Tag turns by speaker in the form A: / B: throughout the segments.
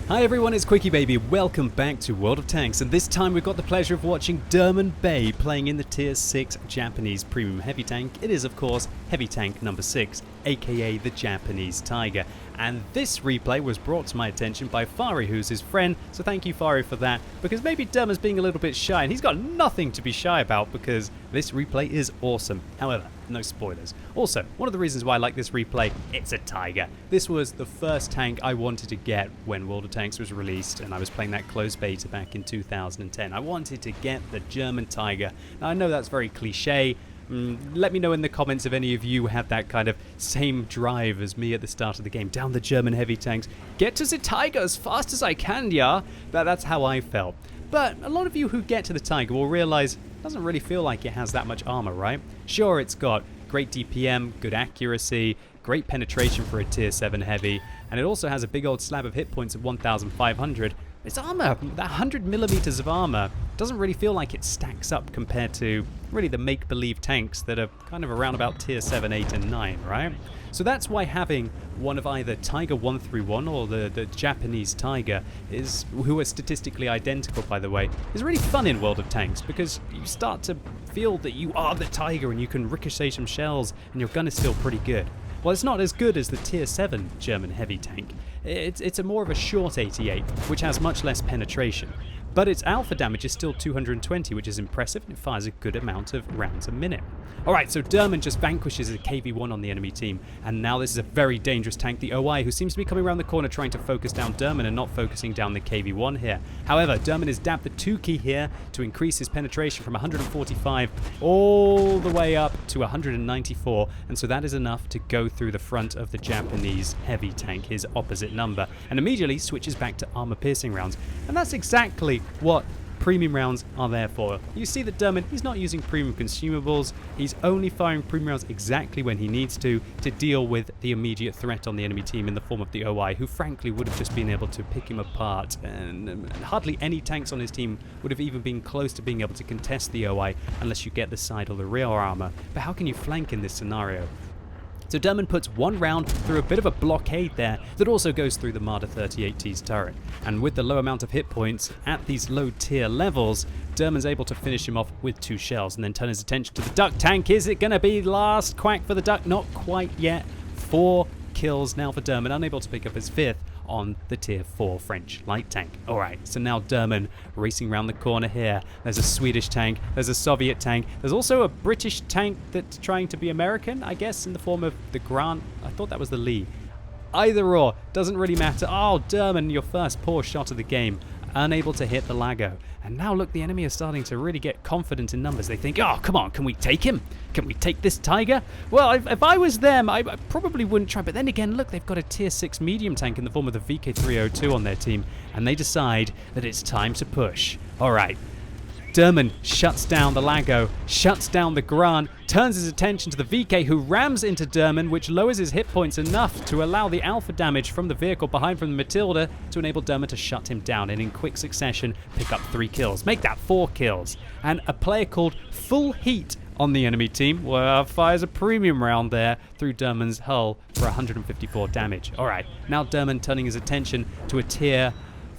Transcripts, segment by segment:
A: Hi everyone, it's QuickyBaby. Welcome back to World of Tanks, and this time we've got the pleasure of watching Derman Bay playing in the Tier 6 Japanese Premium Heavy Tank. It is, of course, Heavy Tank number 6, aka the Japanese Tiger. And this replay was brought to my attention by Fari, who's his friend, so thank you Fari for that, because maybe Derman's being a little bit shy, and he's got nothing to be shy about because this replay is awesome. However, no spoilers. Also, one of the reasons why I like this replay, it's a Tiger. This was the first tank I wanted to get when World of Tanks was released, and I was playing that closed beta back in 2010. I wanted to get the German Tiger. Now I know that's very cliche. Let me know in the comments if any of you had that kind of same drive as me at the start of the game. Down the German heavy tanks. Get to the Tiger as fast as I can, yeah? That's how I felt. But a lot of you who get to the Tiger will realize it doesn't really feel like it has that much armor, right? Sure, it's got great DPM, good accuracy, great penetration for a tier 7 heavy, and it also has a big old slab of hit points at 1,500. Its armor, that 100 millimeters of armor, doesn't really feel like it stacks up compared to really the make-believe tanks that are kind of around about tier 7, 8, and 9, right? So that's why having one of either Tiger 131 or the Japanese Tiger, who are statistically identical, by the way, is really fun in World of Tanks, because you start to feel that you are the Tiger and you can ricochet some shells and your gun is still pretty good. Well, it's not as good as the tier 7 German heavy tank. It's a more of a short 88, which has much less penetration. But its alpha damage is still 220, which is impressive, and it fires a good amount of rounds a minute. Alright, so Derman just vanquishes a KV-1 on the enemy team, and now this is a very dangerous tank, the OI, who seems to be coming around the corner trying to focus down Derman and not focusing down the KV-1 here. However, Derman has dabbed the 2 key here to increase his penetration from 145 all the way up to 194, and so that is enough to go through the front of the Japanese heavy tank, his opposite number, and immediately switches back to armor-piercing rounds. And that's exactly what premium rounds are there for. You see that Derman, he's not using premium consumables, he's only firing premium rounds exactly when he needs to deal with the immediate threat on the enemy team in the form of the OI, who frankly would have just been able to pick him apart, and hardly any tanks on his team would have even been close to being able to contest the OI unless you get the side or the rear armor. But how can you flank in this scenario? So Derman puts one round through a bit of a blockade there that also goes through the Marder 38T's turret. And with the low amount of hit points at these low tier levels, Derman's able to finish him off with 2 shells and then turn his attention to the duck tank. Is it going to be last quack for the duck? Not quite yet. 4 kills now for Derman, unable to pick up his 5th on the tier 4 French light tank. Alright, so now Derman racing around the corner here. There's a Swedish tank, there's a Soviet tank, there's also a British tank that's trying to be American, I guess, in the form of the Grant. I thought that was the Lee. Either or, doesn't really matter. Oh, Derman, your first poor shot of the game, unable to hit the Lago. And now look, the enemy is starting to really get confident in numbers. They think, oh, come on, can we take him? Can we take this Tiger? Well, if I was them, I probably wouldn't try. But then again, look, they've got a tier 6 medium tank in the form of the VK302 on their team. And they decide that it's time to push. All right. Derman shuts down the Lago, shuts down the Grant, turns his attention to the VK, who rams into Derman, which lowers his hit points enough to allow the alpha damage from the vehicle behind from the Matilda to enable Derman to shut him down and in quick succession pick up 3 kills. Make that 4 kills. And a player called Full Heat on the enemy team fires a premium round there through Derman's hull for 154 damage. Alright, now Derman turning his attention to a tier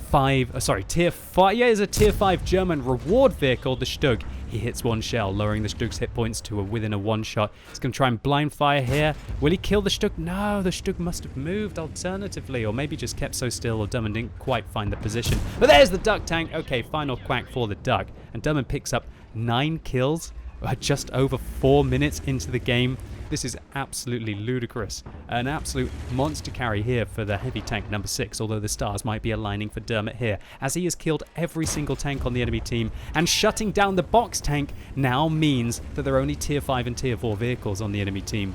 A: 5, yeah, it's a tier 5 German reward vehicle, the Stug. He hits 1 shell, lowering the Stug's hit points to within a 1 shot. He's going to try and blind fire here. Will he kill the Stug? No, the Stug must have moved alternatively, or maybe just kept so still, or Derman didn't quite find the position. But there's the duck tank. Okay, final quack for the duck. And Derman picks up 9 kills just over 4 minutes into the game. This is absolutely ludicrous. An absolute monster carry here for the heavy tank number 6, although the stars might be aligning for Dermot here, as he has killed every single tank on the enemy team, and shutting down the box tank now means that there are only tier 5 and tier 4 vehicles on the enemy team.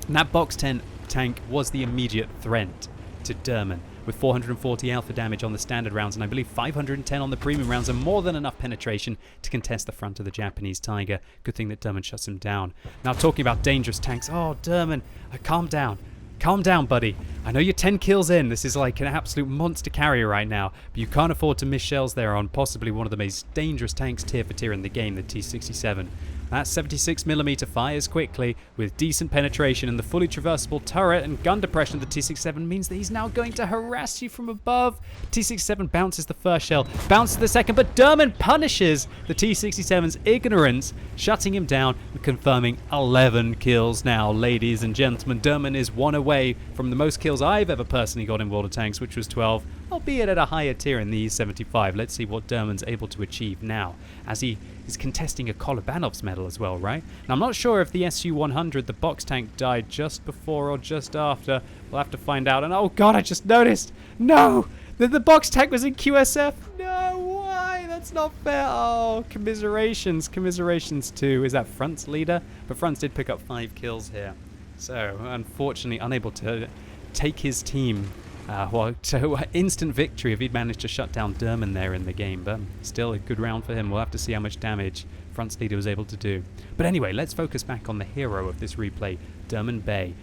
A: And that box tank was the immediate threat to Derman, with 440 alpha damage on the standard rounds and I believe 510 on the premium rounds, and more than enough penetration to contest the front of the Japanese Tiger. Good thing that Derman shuts him down. Now talking about dangerous tanks, oh Derman, calm down. Calm down, buddy. I know you're 10 kills in. This is like an absolute monster carrier right now, but you can't afford to miss shells there on possibly one of the most dangerous tanks tier for tier in the game, the T-67. That 76mm fires quickly with decent penetration, and the fully traversable turret and gun depression of the T-67 means that he's now going to harass you from above. T-67 bounces the first shell, bounces the second, but Derman punishes the T-67's ignorance, shutting him down and confirming 11 kills now. Ladies and gentlemen, Derman is one away from the most kills I've ever personally got in World of Tanks, which was 12, albeit at a higher tier in the E-75. Let's see what Derman's able to achieve now, as he is contesting a Kolobanov's medal as well, right? Now, I'm not sure if the Su-100, the box tank, died just before or just after. We'll have to find out. And oh god, I just noticed! No! The box tank was in QSF! No, why? That's not fair. Oh, commiserations. Commiserations to, is that Front's leader? But Front's did pick up 5 kills here. So, unfortunately, unable to take his team to instant victory if he'd managed to shut down Derman there in the game. But still a good round for him. We'll have to see how much damage Front's leader was able to do. But anyway, let's focus back on the hero of this replay, Derman Bay,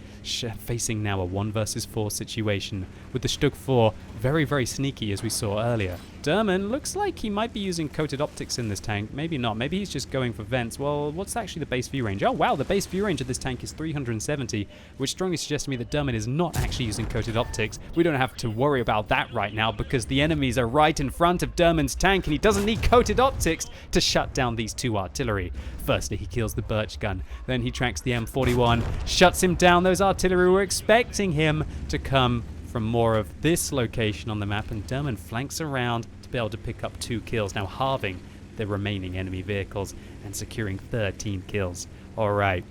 A: facing now a 1 versus 4 situation with the Stug 4 very, very sneaky, as we saw earlier. Derman looks like he might be using coated optics in this tank. Maybe not. Maybe he's just going for vents. Well, what's actually the base view range? Oh, wow, the base view range of this tank is 370, which strongly suggests to me that Derman is not actually using coated optics. We don't have to worry about that right now because the enemies are right in front of Derman's tank and he doesn't need coated optics to shut down these 2 artillery. Firstly, he kills the Birch gun. Then he tracks the M41, shuts him down. Those artillery were expecting him to come from more of this location on the map, and Derman flanks around to be able to pick up 2 kills, now halving the remaining enemy vehicles and securing 13 kills. Alright,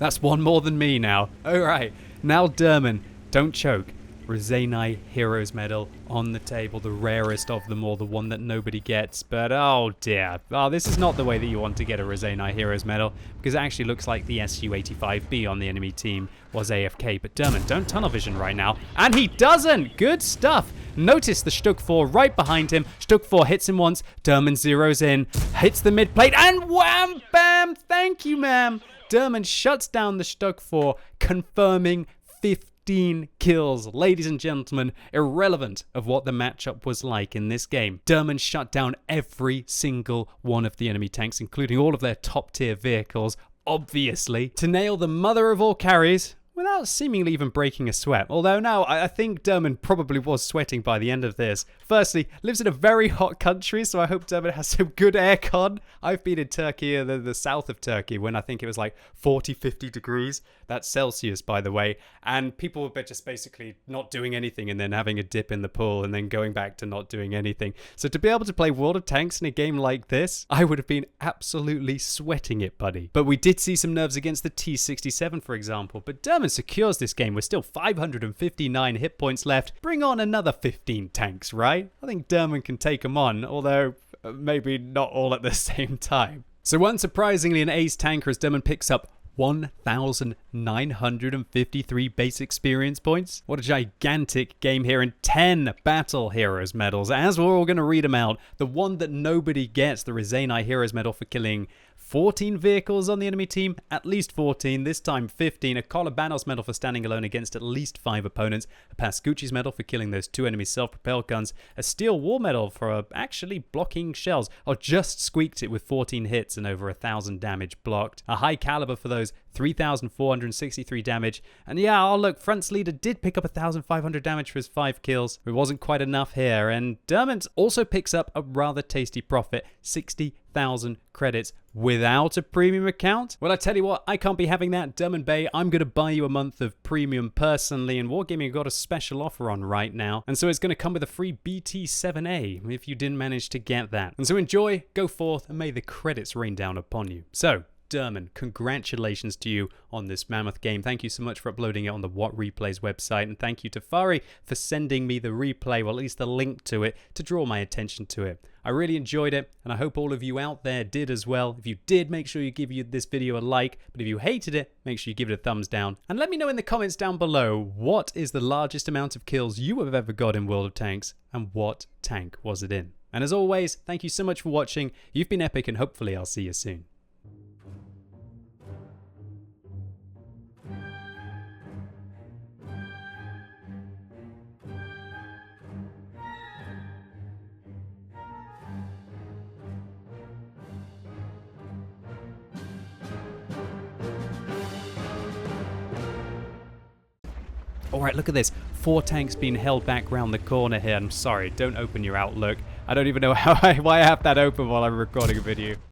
A: that's 1 more than me now. Alright, now Derman, don't choke. Rezanai Heroes Medal on the table, the rarest of them all, the one that nobody gets. But oh dear, oh, this is not the way that you want to get a Rezanai Heroes Medal, because it actually looks like the Su-85B on the enemy team was AFK. But Derman, don't tunnel vision right now, and he doesn't. Good stuff. Notice the Stug 4 right behind him. Stug 4 hits him once, Derman zeroes in, hits the mid plate, and wham bam, thank you ma'am. Derman shuts down the Stug 4, confirming 15 kills. Ladies and gentlemen, irrelevant of what the matchup was like in this game, Derman shut down every single one of the enemy tanks, including all of their top tier vehicles, obviously, to nail the mother of all carries without seemingly even breaking a sweat. Although now, I think Derman probably was sweating by the end of this. Firstly, lives in a very hot country, so I hope Derman has some good aircon. I've been in Turkey, the south of Turkey, when I think it was like 40, 50 degrees. That's Celsius, by the way. And people were just basically not doing anything and then having a dip in the pool and then going back to not doing anything. So to be able to play World of Tanks in a game like this, I would have been absolutely sweating it, buddy. But we did see some nerves against the T-67, for example. But Derman secures this game with still 559 hit points left. Bring on another 15 tanks, right? I think Derman can take them on, although maybe not all at the same time. So unsurprisingly, an ace tanker as Derman picks up 1,953 base experience points. What a gigantic game here, and 10 Battle Heroes medals, as we're all going to read them out. The one that nobody gets, the Rezanai Heroes medal for killing 14 vehicles on the enemy team, at least 14, this time 15, a Kolobanov's medal for standing alone against at least 5 opponents, a Pascucci's medal for killing those 2 enemy self-propelled guns, a Steel War medal for actually blocking shells, or just squeaked it with 14 hits and over 1,000 damage blocked, a high caliber for those 3,463 damage, and yeah, oh look, Front's leader did pick up 1,500 damage for his 5 kills. It wasn't quite enough here, and Dermot also picks up a rather tasty profit, 60,000 credits without a premium account. Well, I tell you what, I can't be having that, Derman Bay. I'm going to buy you a month of premium personally, and Wargaming got a special offer on right now, and so it's going to come with a free BT7A if you didn't manage to get that. And so enjoy, go forth, and may the credits rain down upon you. So, Derman, congratulations to you on this mammoth game. Thank you so much for uploading it on the What Replays website, and thank you to Fari for sending me the replay, well, at least the link to it, to draw my attention to it. I really enjoyed it, and I hope all of you out there did as well. If you did, make sure you give this video a like, but if you hated it, make sure you give it a thumbs down. And let me know in the comments down below, what is the largest amount of kills you have ever got in World of Tanks, and what tank was it in? And as always, thank you so much for watching. You've been epic, and hopefully I'll see you soon. Alright, look at this. 4 tanks being held back round the corner here. I'm sorry, don't open your Outlook. I don't even know why I have that open while I'm recording a video.